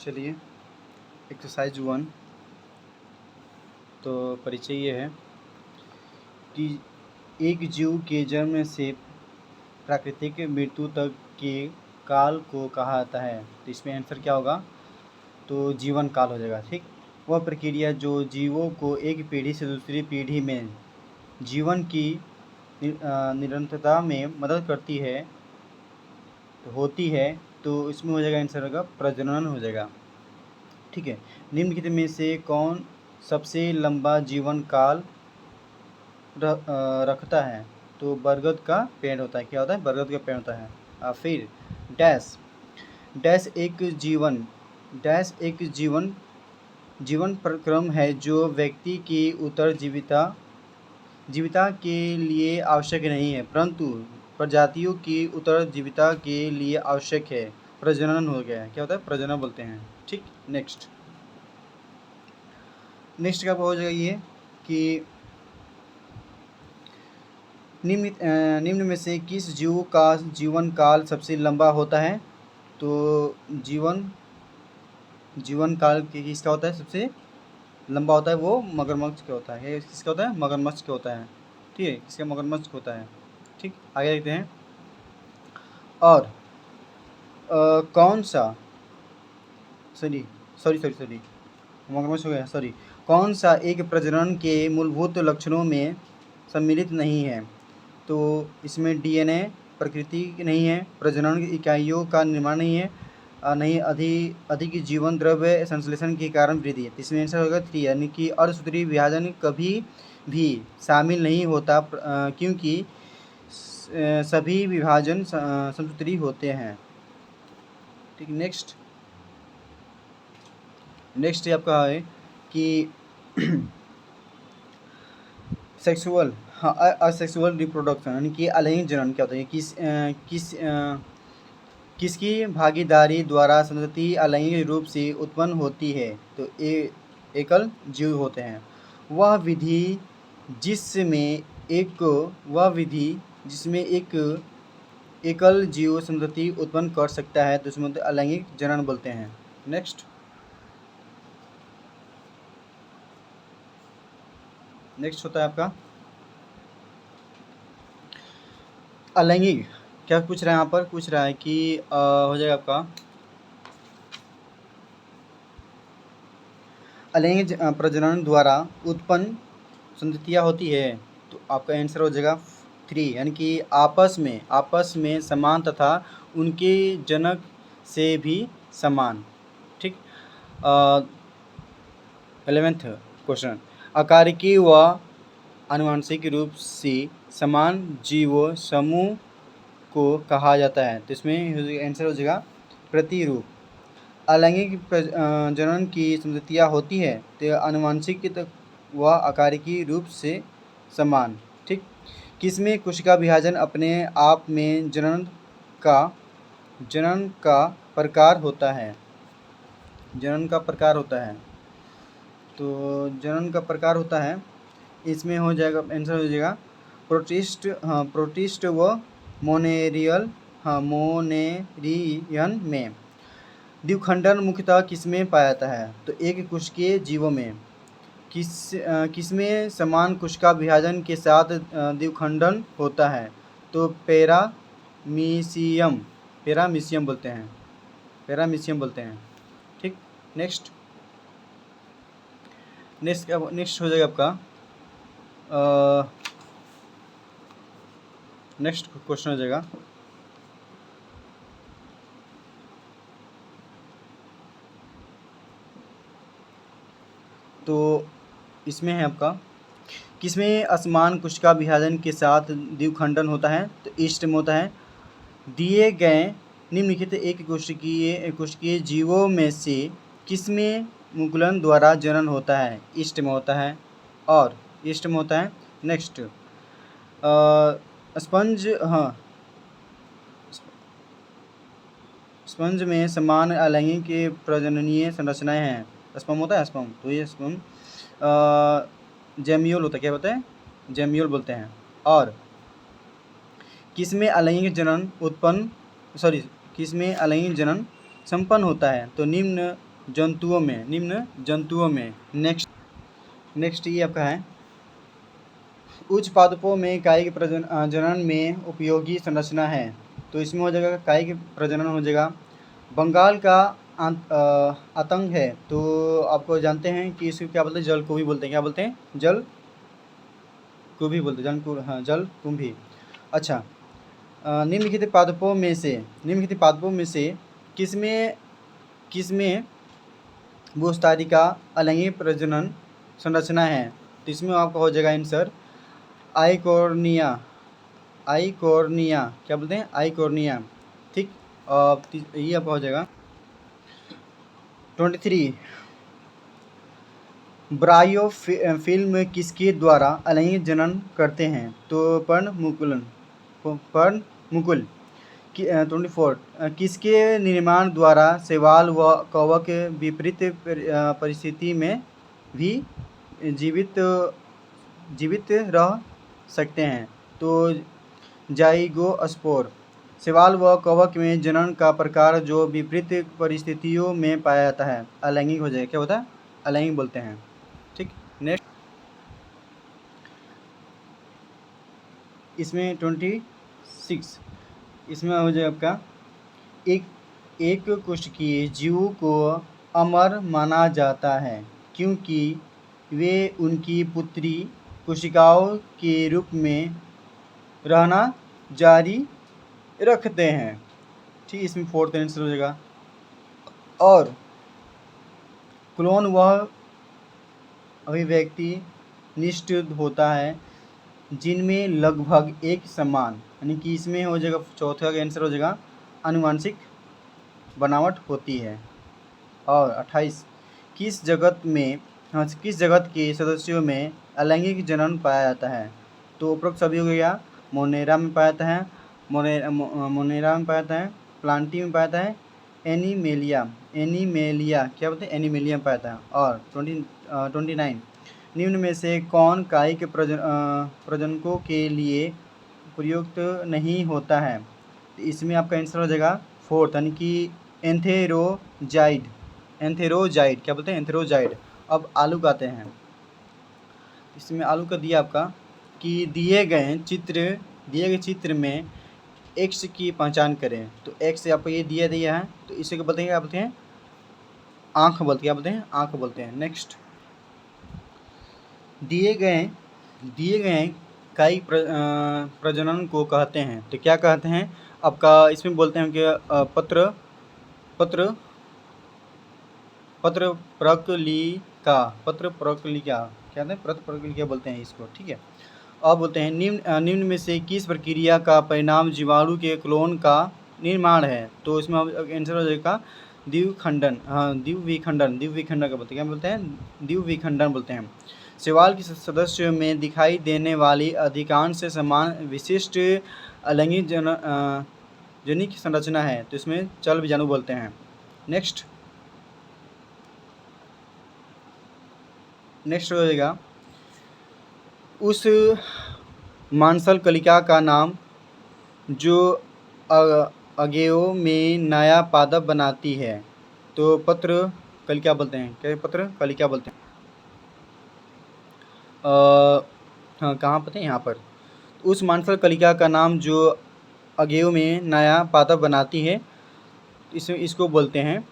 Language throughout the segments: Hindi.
चलिए एक्सरसाइज 1। तो परिचय ये है कि एक जीव के जन्म से प्राकृतिक मृत्यु तक के काल को कहा जाता है। तो इसमें आंसर क्या होगा? तो जीवन काल हो जाएगा। ठीक, वह प्रक्रिया जो जीवों को एक पीढ़ी से दूसरी पीढ़ी में जीवन की निरंतरता में मदद करती है होती है, तो इसमें हो जाएगा आंसर होगा प्रजनन हो जाएगा। ठीक है, निम्नलिखित में से कौन सबसे लंबा जीवन काल रखता है? तो बरगद का पेड़ होता है। क्या होता है? बरगद का पेड़ होता है। फिर डैश डैश एक जीवन प्रक्रम है जो व्यक्ति की जीविता के लिए आवश्यक नहीं है, परंतु प्रजातियों की उत्तरजीविता के लिए आवश्यक है। प्रजनन हो गया है। क्या होता है? प्रजनन बोलते हैं। ठीक, नेक्स्ट क्या हो जाएगा ये कि निम्न में से किस जीव का जीवन काल सबसे लंबा होता है? तो जीवन काल किसका होता है? सबसे लंबा होता है वो मगरमच्छ का होता है। किसका होता है? मगरमच्छ का होता है। ठीक है, किसका? मगरमच्छ का होता है। ठीक, आगे देखते हैं। और कौन सा सॉरी मगरमच्छ हो गया, सॉरी। कौन सा एक प्रजनन के मूलभूत लक्षणों में सम्मिलित नहीं है? तो इसमें डीएनए प्रकृति नहीं है, प्रजनन इकाइयों का निर्माण नहीं है, नहीं अधिक जीवन द्रव्य संश्लेषण के कारण वृद्धि है। इसमें आंसर होगा 3, यानी कि अर्धसूत्री विभाजन कभी भी शामिल नहीं होता, क्योंकि सभी विभाजन समसूत्री होते हैं। ठीक, नेक्स्ट आपका है कि सेक्सुअल असेक्सुअल रिप्रोडक्शन, यानी कि अलैंगिक जनन क्या होता है? किसकी भागीदारी द्वारा संतति अलैंगिक रूप से उत्पन्न होती है? तो एकल जीव होते हैं। वह विधि जिसमें एक एकल जीव संतति उत्पन्न कर सकता है, तो उसमें अलैंगिक जनन बोलते हैं। नेक्स्ट होता है आपका अलैंगिक। क्या पूछ रहा है? यहाँ पर पूछ रहा है कि हो जाएगा आपका अलैंगिक प्रजनन द्वारा उत्पन्न संततियाँ होती है, तो आपका आंसर हो जाएगा 3, यानी कि आपस में समान तथा उनके जनक से भी समान। ठीक, 11th क्वेश्चन, आकारिकी व आनुवंशिक रूप से समान जीव समूह को कहा जाता है? तो इसमें आंसर हो जाएगा प्रतिरूप। अलैंगिक जनन की संततियाँ होती है तो आनुवंशिक व आकारिकी रूप से समान। ठीक, किसमें कोशिका विभाजन अपने आप में जनन का प्रकार होता है? तो जनन का प्रकार होता है, इसमें हो जाएगा आंसर हो जाएगा प्रोटिस्ट व मोनेरियन में। द्विखंडन मुख्यतः किसमें पाया जाता है? तो एक कोशिकीय जीवों में। किसमें समान कोशिका विभाजन के साथ द्विखंडन होता है? तो पैरामीशियम बोलते हैं। ठीक, नेक्स्ट हो जाएगा आपका नेक्स्ट क्वेश्चन हो जाएगा तो इसमें है आपका किसमें असमान कोशिका विभाजन के साथ द्विखंडन होता है? तो ईस्ट में होता है। दिए गए निम्नलिखित एक कोशिकीय जीवों में से किसमें मुकुलन द्वारा जनन होता है? ईस्ट में होता है। नेक्स्ट स्पंज में समान अलैंगिक प्रजननीय संरचनाएं हैं। स्पर्म होता है, तो ये स्पर्म जेम्यूल होता है। क्या होता है? जेम्यूल बोलते हैं। और किसमें अलैंगिक जनन संपन्न होता है? तो निम्न जंतुओं में, निम्न जंतुओं में। नेक्स्ट ये आपका है उच्च पादपों में कायिक प्रजनन में उपयोगी संरचना है। तो इसमें हो जाएगा कायिक प्रजनन हो जाएगा। बंगाल का आतंक है, तो आपको जानते हैं कि इसको क्या बोलते हैं, जल कुंभी बोलते हैं। क्या बोलते हैं? जल कुंभी बोलते हैं, जल कुंभी। अच्छा, निम्नलिखित पादपों में से किसमें भूस्तारिका अलैंगिक प्रजनन संरचना है? तो इसमें आपका हो जाएगा आंसर आइकोर्निया। क्या बोलते हैं? आइकोर्निया। ठीक, ये आपका हो जाएगा 23। ब्रायो फिल्म किसके द्वारा अलैंगिक जनन करते हैं? तो पर्णमुकुल। 24 किसके निर्माण द्वारा शैवाल व कवक विपरीत परिस्थिति में भी जीवित रह सकते हैं? तो जाइगोस्पोर। शैवाल व कवक में जनन का प्रकार जो विपरीत परिस्थितियों में पाया जाता है अलैंगिक हो जाएगा। क्या होता है? अलैंगिक बोलते हैं। ठीक, नेक्स्ट इसमें 26 इसमें हो जाएगा आपका एक कोशिकीय जीव को अमर माना जाता है क्योंकि वे उनकी पुत्री कोशिकाओं के रूप में रहना जारी रखते हैं। ठीक, इसमें 4th आंसर हो जाएगा। और क्लोन वह अभिव्यक्ति निष्ठ होता है जिनमें लगभग एक समान, यानी कि इसमें हो जाएगा 4th का आंसर हो जाएगा आनुवांशिक बनावट होती है। और 28 किस जगत के सदस्यों में अलैंगिक जनन पाया जाता है? तो उपरोक्त सभी हो गया। मोनेरा में पाया जाता है, प्लांटी में पाया जाता है, एनीमेलिया क्या बोलते हैं? एनीमेलिया में पाया जाता है। और 29 निम्न में से कौन कायिक प्रजनकों के लिए प्रयुक्त नहीं होता है? तो इसमें आपका आंसर हो जाएगा 4th, यानी कि एंथेरोजाइड। क्या बोलते हैं? एंथेरोजाइड। अब आलू का आते हैं। इसमें आलू का दिया आपका कि दिए गए चित्र में एक्स की पहचान करें। तो एक्स आपको ये दिया है, तो इसे क्या बोलते हैं? आँख बोलते हैं। नेक्स्ट दिए गए कायिक प्रजनन को कहते हैं। तो क्या कहते हैं? आपका इसमें बोलते हैं कि पत्र प्रकलिका क्या है? पत्र प्रकलिका बोलते हैं इसको। ठीक है, अब बोलते हैं निम्न में से किस प्रक्रिया का परिणाम जीवाणु के क्लोन का निर्माण है? तो इसमें आंसर हो जाएगा द्विविखंडन। द्विविखंडन का बोलते हैं। क्या बोलते हैं? द्विविखंडन बोलते हैं। शैवाल के सदस्यों में दिखाई देने वाली अधिकांश समान विशिष्ट अलैंगिक जनिक संरचना है, तो इसमें चल बीजाणु बोलते हैं। नेक्स्ट हो जाएगा उस मांसल कलिका का नाम जो अगेओ में नया पादप बनाती है। तो पत्र कलिका बोलते हैं। क्या? पत्र कलिका बोलते हैं। हाँ, कहाँ पता है? यहाँ पर उस मांसल कलिका का नाम जो अगेओ में नया पादप बनाती है, इसको बोलते हैं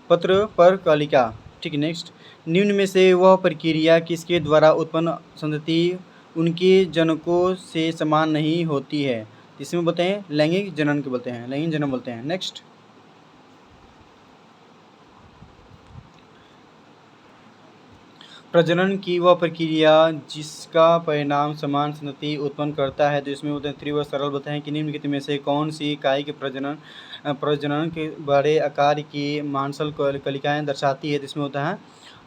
पत्र पर कलिका। ठीक है, नेक्स्ट निम्न में से वह प्रक्रिया किसके द्वारा उत्पन्न संतति उनके जनकों से समान नहीं होती है? इसमें बोलते हैं लैंगिक जनन बोलते हैं। नेक्स्ट प्रजनन की वह प्रक्रिया जिसका परिणाम समान संतति उत्पन्न करता है। तो इसमें बोलते हैं तीव्र सरल बोलते हैं कि निम्नलिखित में से कौन सी कायिक प्रजनन के बड़े आकार की मांसल कलिकाएं दर्शाती है? तो इसमें होता है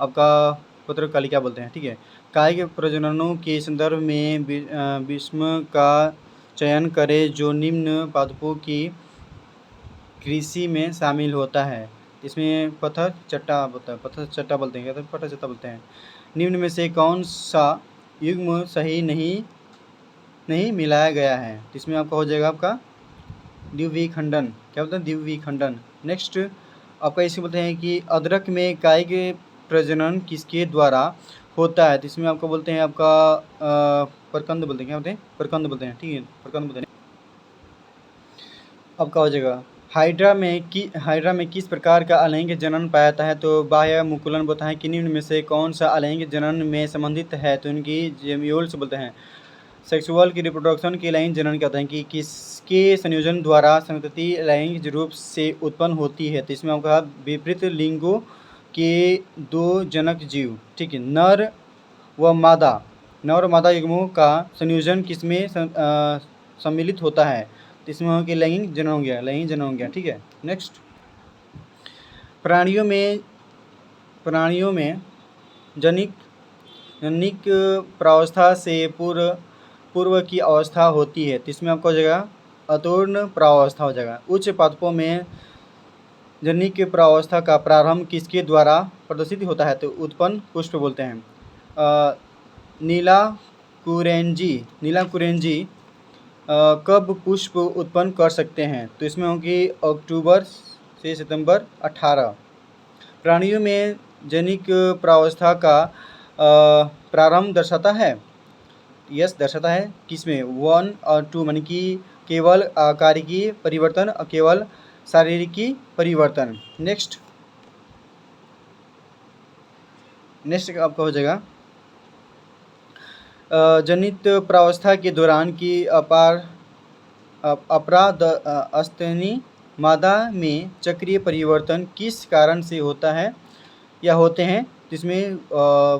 आपका पत्र कलिका बोलते हैं। ठीक है, कायिक प्रजननों के संदर्भ में विषम का चयन करें जो निम्न पादपों की कृषि में शामिल होता है। इसमें पत्थर चट्टा बोलते हैं। निम्न में से कौन सा युग्म सही नहीं मिलाया गया है? तो इसमें आपका हो जाएगा आपका द्विविखंडन। क्या बोलते हैं? द्विविखंडन। नेक्स्ट आपका इसे बोलते हैं कि अदरक में कायिक प्रजनन किसके द्वारा होता है? तो इसमें आपको बोलते हैं आपका प्रकंद बोलते हैं। क्या बोलते हैं? प्रकंद बोलते हैं। ठीक है, प्रकंद बोलते हैं। अब क्या हो जाएगा? हाइड्रा में किस प्रकार का अलैंगिक जनन पाया जाता है? तो बाह्य मुकुलन बोलता है कि निम्न में से कौन सा अलैंगिक जनन में संबंधित है? तो इनकी जेम्यूल्स बोलते हैं। सेक्सुअल की रिप्रोडक्शन के लैंगिक जनन क्या होता है कि किसके संयोजन द्वारा संतति लैंगिक रूप से उत्पन्न होती है? तो इसमें हम कहा विपरीत लिंगों के दो जनक जीव, ठीक है, नर व मादा युग्मों का संयोजन किसमें सम्मिलित होता है? तो इसमें हो कि लैंगिक जनन हो गया। ठीक है, नेक्स्ट, प्राणियों में जनिक प्रावस्था से पूर्व की अवस्था होती है। तो इसमें आपको हो जाएगा अतुर्ण प्रावस्था हो जाएगा। उच्च पादपों में जनिक प्रावस्था का प्रारंभ किसके द्वारा प्रदर्शित होता है? तो उत्पन्न पुष्प बोलते हैं। नीला कुरेंजी कब पुष्प उत्पन्न कर सकते हैं? तो इसमें होगी अक्टूबर से सितंबर 18। प्राणियों में जनिक प्रावस्था का प्रारंभ दर्शाता है? यस, दर्शाता है। किसमें? 1 और 2, मानी कि केवल आकारिकी परिवर्तन और केवल शारीरिकी परिवर्तन। नेक्स्ट आपका हो जाएगा जनित प्रावस्था के दौरान की अपराधस्तनी मादा में चक्रीय परिवर्तन किस कारण से होता है या होते हैं? जिसमें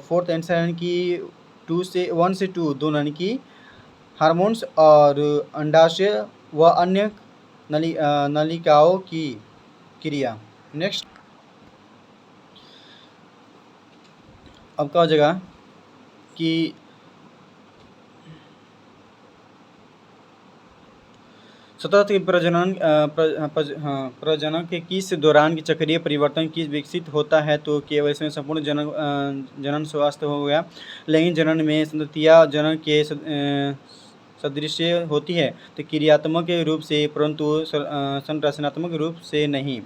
फोर्थ आंसर यानी कि 1 से 2 दोनों यानी कि हार्मोन्स और अंडाशय व अन्य नलिकाओं की क्रिया। नेक्स्ट अब क्या हो जाएगा कि स्वतंत्र प्रजनन के किस दौरान की चक्रीय परिवर्तन किस विकसित होता है? तो केवल इसमें संपूर्ण जनन स्वास्थ्य हो गया। लैंगिक जनन में संततियाँ जनन के सदृश होती है, तो क्रियात्मक रूप से, परंतु संरचनात्मक रूप से नहीं।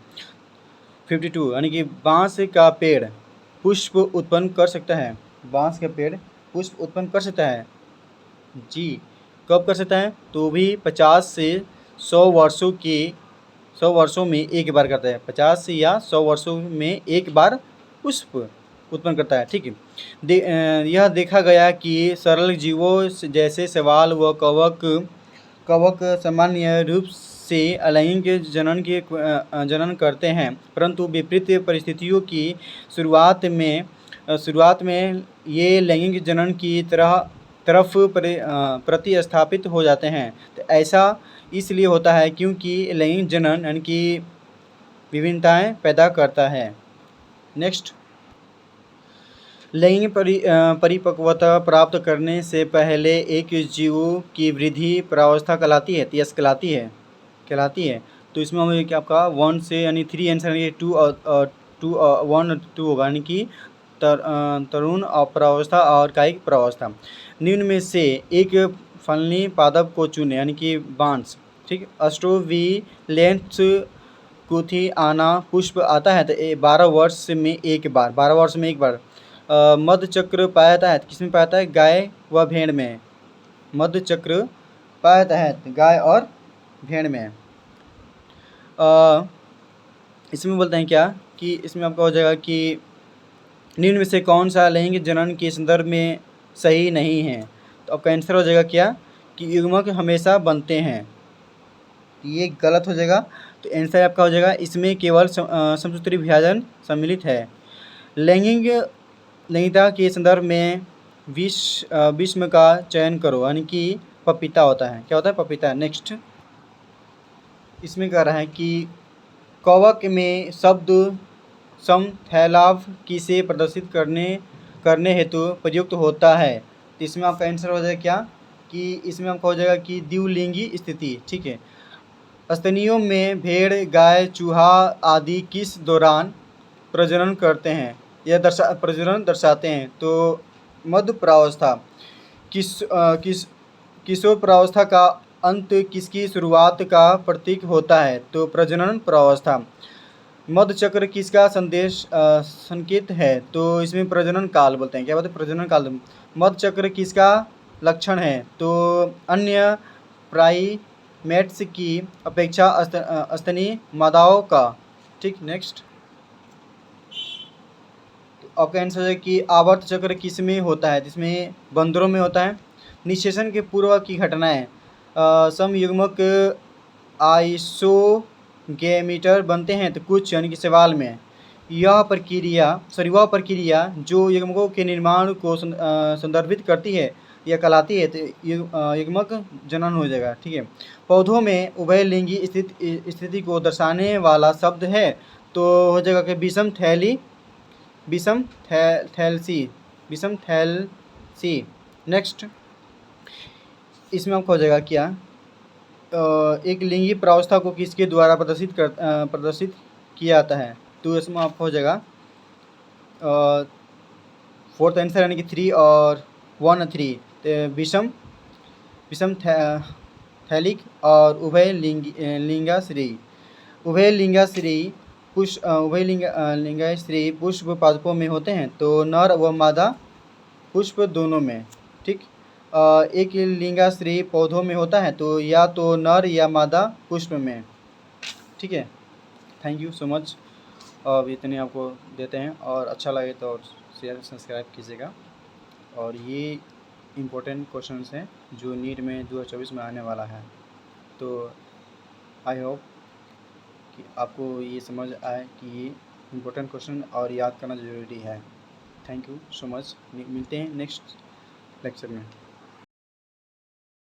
52 यानी कि बांस का पेड़ पुष्प उत्पन्न कर सकता है? बांस का पेड़ पुष्प उत्पन्न कर सकता है जी। कब कर सकता है? तो भी 50 से 100 वर्षों में एक बार करता है। 50 या 100 वर्षों में एक बार पुष्प उत्पन्न करता है। ठीक है, यह देखा गया कि सरल जीवों जैसे शैवाल व कवक सामान्य रूप से अलैंगिक जनन करते हैं, परंतु विपरीत परिस्थितियों की शुरुआत में ये लैंगिक जनन की तरफ प्रतिस्थापित हो जाते हैं। तो ऐसा इसलिए होता है क्योंकि लैंगिक जनन यानी कि विभिन्नताएं पैदा करता है। नेक्स्ट, लैंगिक परिपक्वता प्राप्त करने से पहले एक जीव की वृद्धि प्रावस्था कहलाती है? यस, कहलाती है। तो इसमें हमें क्या आपका 1 से यानी 3 आंसर यानी 2 और 1 और 2 होगा, यानी कि तरुण प्रावस्था और कायिक प्रावस्था। निम्न में से एक फलनी पादप को चुने, यानी कि बांस। ठीक, अस्ट्रोविलेंस कुथी आना पुष्प आता है तो 12 वर्ष में एक बार। मध्य चक्र पाया जाता है, किसमें पाया जाता है? गाय व भेड़ में मध्य चक्र पाया जाता है, गाय और भेड़ में। इसमें बोलते हैं क्या कि इसमें आपका हो जाएगा कि निम्न में से कौन सा लैंगिक जनन के संदर्भ में सही नहीं है? तो आपका आंसर हो जाएगा क्या कि युग्मक हमेशा बनते हैं, ये गलत हो जाएगा। तो आंसर आपका हो जाएगा इसमें केवल समसूत्री विभाजन सम्मिलित है। लैंगिकता के संदर्भ में विषम का चयन करो, यानी कि पपीता होता है। क्या होता है? पपीता। नेक्स्ट, इसमें कह रहा है कि कवक में शब्द समथैलाभ किसे प्रदर्शित करने हेतु प्रयुक्त होता है? तो इसमें आपका आंसर हो जाएगा क्या कि इसमें आपका हो जाएगा कि द्विलिंगी स्थिति। ठीक है, स्तनियों में भेड़, गाय, चूहा आदि किस दौरान प्रजनन करते हैं या प्रजनन दर्शाते हैं? तो मध्य प्रावस्था। किशोर प्रावस्था का अंत किसकी शुरुआत का प्रतीक होता है? तो प्रजनन प्रावस्था। मध्य चक्र किसका संकेत है? तो इसमें प्रजनन काल बोलते हैं। क्या बोलते हैं? प्रजनन काल। मध्य चक्र किसका लक्षण है? तो अन्य प्राइमेट्स की अपेक्षा स्तनी मादाओं का। ठीक, नेक्स्ट आपका आंसर है कि आवर्त चक्र किस में होता है? जिसमें बंदरों में होता है। निषेचन के पूर्व की घटनाएं, समयुग्मक आइसोगेमीटर बनते हैं तो कुछ यानी कि सवाल में वह प्रक्रिया जो युग्मकों के निर्माण को संदर्भित करती है या कहलाती है तो युग्मक जनन हो जाएगा। ठीक है। पौधों में उभयलिंगी स्थिति को दर्शाने वाला शब्द है तो हो जाएगा कि विषम थैलसी। नेक्स्ट इसमें आपको हो जाएगा क्या, एक लिंगी प्रावस्था को किसके द्वारा प्रदर्शित किया जाता है? तो इसमें आपको हो जाएगा फोर्थ आंसर यानी कि 3 और 1 और 3 तो विषम थैलिक और उभयलिंगाश्री पुष्प पादपों में होते हैं तो नर व मादा पुष्प दोनों में। ठीक। एक लिंगाश्री पौधों में होता है तो या तो नर या मादा पुष्प में। ठीक है। Thank you so much. अब इतने आपको देते हैं और अच्छा लगे तो शेयर सब्सक्राइब कीजिएगा। और ये इम्पोर्टेंट क्वेश्चंस हैं जो नीट में 2024 में आने वाला है। तो आई होप कि आपको ये समझ आए कि ये इम्पोर्टेंट क्वेश्चन और याद करना ज़रूरी है। Thank you so much. मिलते हैं नेक्स्ट लेक्चर में।